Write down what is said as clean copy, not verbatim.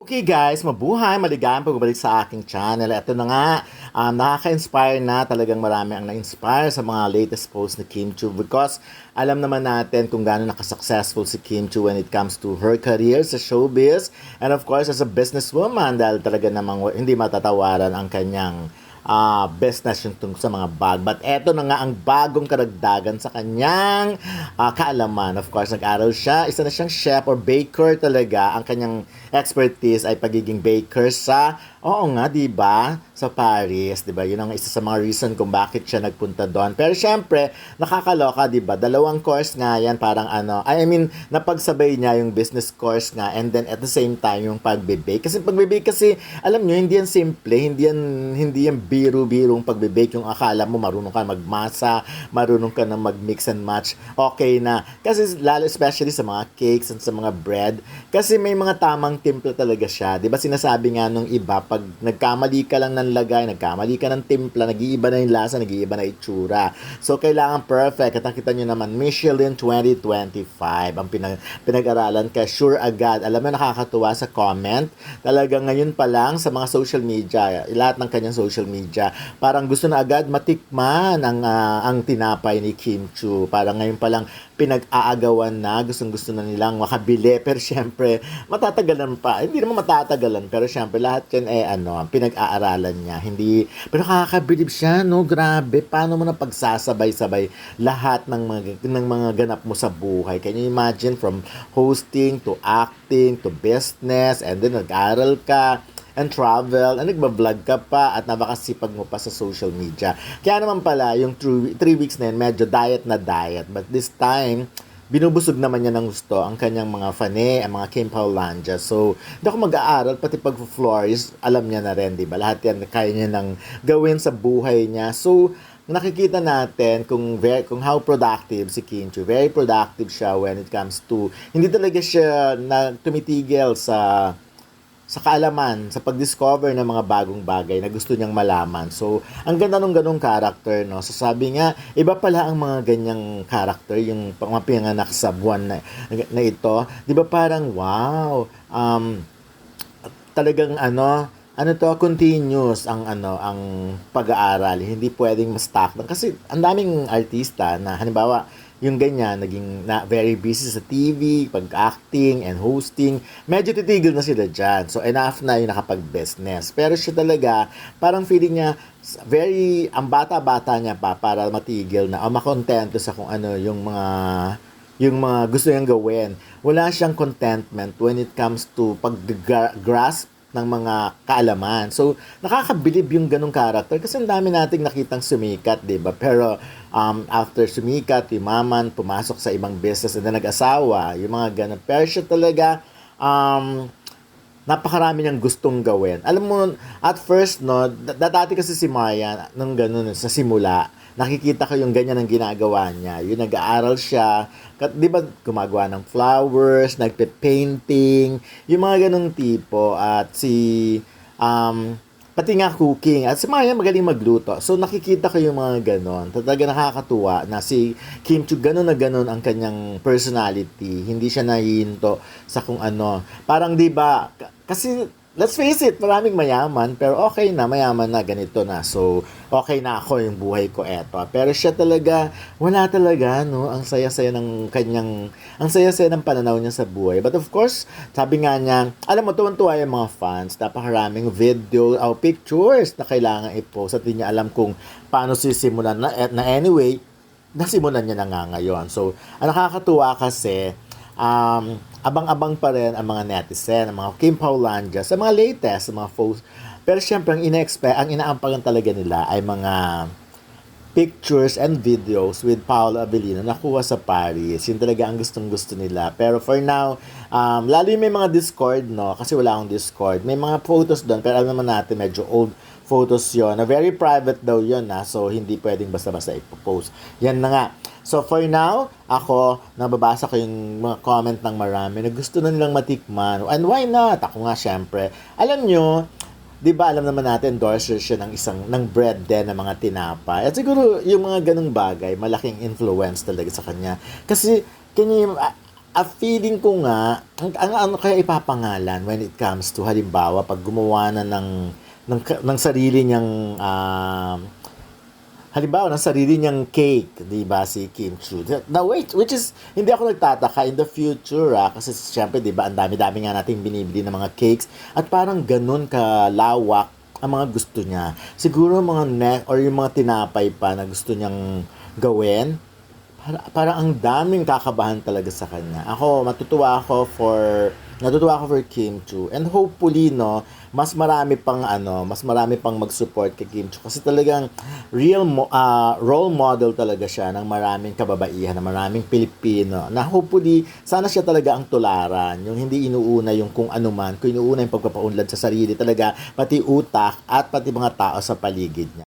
Okay guys, mabuhay, maligayang pagbabalik sa aking channel. Ito na nga, nakaka-inspire na, talagang marami ang na-inspire sa mga latest posts ni Kim Chiu because alam naman natin kung gaano nakasuccessful si Kim Chiu when it comes to her career sa showbiz and of course as a businesswoman dahil talaga namang hindi matatawaran ang kanyang business yung tungkol sa mga bag. But eto na nga ang bagong karagdagan sa kanyang kaalaman. Of course, nag-aral siya. Isa na siyang chef or baker talaga. Ang kanyang expertise ay pagiging baker sa, oo nga, di ba? Sa Paris, di ba? Yun ang isa sa mga reason kung bakit siya nagpunta doon. Pero syempre, nakakaloka, di ba? Dalawang course nga yan, parang napagsabay niya yung business course nga and then at the same time yung pagbe-bake. Kasi pagbe-bake kasi, alam nyo, hindi yan simple, hindi yan biro-birong pagbe-bake yung akala mo marunong ka magmasa, marunong ka na mag-mix and match, okay na. Kasi lalo especially sa mga cakes and sa mga bread, kasi may mga tamang timpla talaga siya. 'Di ba sinasabi nga nung iba, pag nagkamali ka lang ng lagay, nagkamali ka ng timpla, nag-iiba na yung lasa, nag-iiba na yung itsura. So kailangan perfect. At nakita nyo naman, Michelin 2025 ang pinag-aralan kaya sure agad. Alam mo, nakakatuwa sa comment. Talagang ngayon pa lang sa mga social media, lahat ng kanyang social media, parang gusto na agad matikman ang tinapay ni Kim Chiu. Parang ngayon pa lang pinag-aagawan na, gustong-gusto na nilang makabili. Pero syempre, matatagalan pa. Hindi naman matatagalan, pero syempre lahat yan pinag-aaralan niya. Hindi, pero nakakabilib siya, no? Grabe, paano mo na pagsasabay-sabay lahat ng mga ganap mo sa buhay? Can you imagine from hosting to acting to business and then nag-aral ka and travel, and nagbablog ka pa at napakasipag mo pa sa social media. Kaya naman pala, yung 3 weeks na yun, medyo diet na diet. But this time, binubusog naman niya ng gusto ang kanyang mga fane, ang mga Kim Paulandia. So, hindi ako mag-aaral, pati pag-florist, alam niya na rin, di ba? Lahat yan, kaya niya nang gawin sa buhay niya. So, nakikita natin kung how productive si Kim Chiu. Very productive siya when it comes to, hindi talaga siya na tumitigil sa kaalaman, sa pag-discover ng mga bagong bagay na gusto niyang malaman. So, ang ganda nung ganung character, no? So, sabi nga, iba pala ang mga ganyang character, yung mga pinanganak sa buwan na ito. Di ba parang, wow, talagang continuous ang pag-aaral. Hindi pwedeng ma-stuck. Kasi ang daming artista na, halimbawa, yung ganyan, naging very busy sa TV, pag-acting and hosting, medyo titigil na sila dyan. So, enough na yung nakapag-business. Pero siya talaga, parang feeling niya, ang bata-bata niya pa para matigil na, o makontento sa kung ano yung mga gusto niyang gawin. Wala siyang contentment when it comes to pag-grasp ng mga kaalaman. So, nakakabilib yung ganong character kasi ang dami nating nakitang sumikat, di ba? Pero, after sumikat, yumaman, pumasok sa ibang business and then nag-asawa, yung mga ganon. Pero siya talaga, napakarami niyang gustong gawin. Alam mo, at first, no, dati kasi si Marian, nung ganun, sa simula, nakikita ko yung ganyan ang ginagawa niya. Yung nag-aaral siya, di ba gumagawa ng flowers, nagpe-painting, yung mga ganong tipo. At pati nga cooking. At si Maya magaling magluto. So nakikita ko yung mga ganon. Talaga nakakatuwa na si Kim Chiu ganon na ganon ang kanyang personality. Hindi siya nahihinto sa kung ano. Parang di ba, kasi let's face it, maraming mayaman, pero okay na, mayaman na, ganito na. So, okay na ako yung buhay ko eto. Pero siya talaga, wala talaga, no? Ang saya-saya ang saya-saya ng pananaw niya sa buhay. But of course, sabi nga niya, alam mo, tuwan-tuwa yung mga fans, napakaraming video o pictures na kailangan i-post at hindi niya alam kung paano sisimulan na anyway, nasimulan niya na nga ngayon. So, ang nakakatuwa kasi, abang-abang pa rin ang mga netizen, ang mga Kim Paulandia, sa mga latest, sa mga posts. Pero syempre, ang inaampagan talaga nila ay mga pictures and videos with Paolo Abilino na nakuha sa Paris. Yun talaga ang gustong-gusto nila. Pero for now, lalo yung may mga Discord, no? Kasi wala akong Discord. May mga photos doon, pero alam naman natin, medyo old photos yon na very private daw yon na. So, hindi pwedeng basta-basta ipopost. Yan na nga. So, for now, ako, nababasa ko yung mga comment ng marami na gusto na nilang matikman. And why not? Ako nga, syempre. Alam nyo, di ba alam naman natin, endorser siya ng bread din, ng mga tinapay. At siguro, yung mga ganung bagay, malaking influence talaga sa kanya. Kasi, feeling ko nga, ang ano kaya ipapangalan when it comes to halimbawa pag gumawa na ng sarili niyang halimbawa ng sarili niyang cake, 'di ba, si Kim Chu. Now wait, which is hindi ako nagtataka in the future kasi syempre 'di ba ang dami-dami nga nating binibili ng mga cakes at parang ganun kalawak ang mga gusto niya. Siguro mga or yung mga tinapay pa na gusto niyang gawin. Parang ang daming kakabahan talaga sa kanya. Natutuwa ako for Kim Chu. And hopefully, no, mas marami pang mag-support kay Kim Chu. Kasi talagang role model talaga siya ng maraming kababaihan, ng maraming Pilipino. Na hopefully, sana siya talaga ang tularan. Yung hindi inuuna yung kung ano man, kung inuuna yung pagpapaunlad sa sarili talaga, pati utak at pati mga tao sa paligid niya.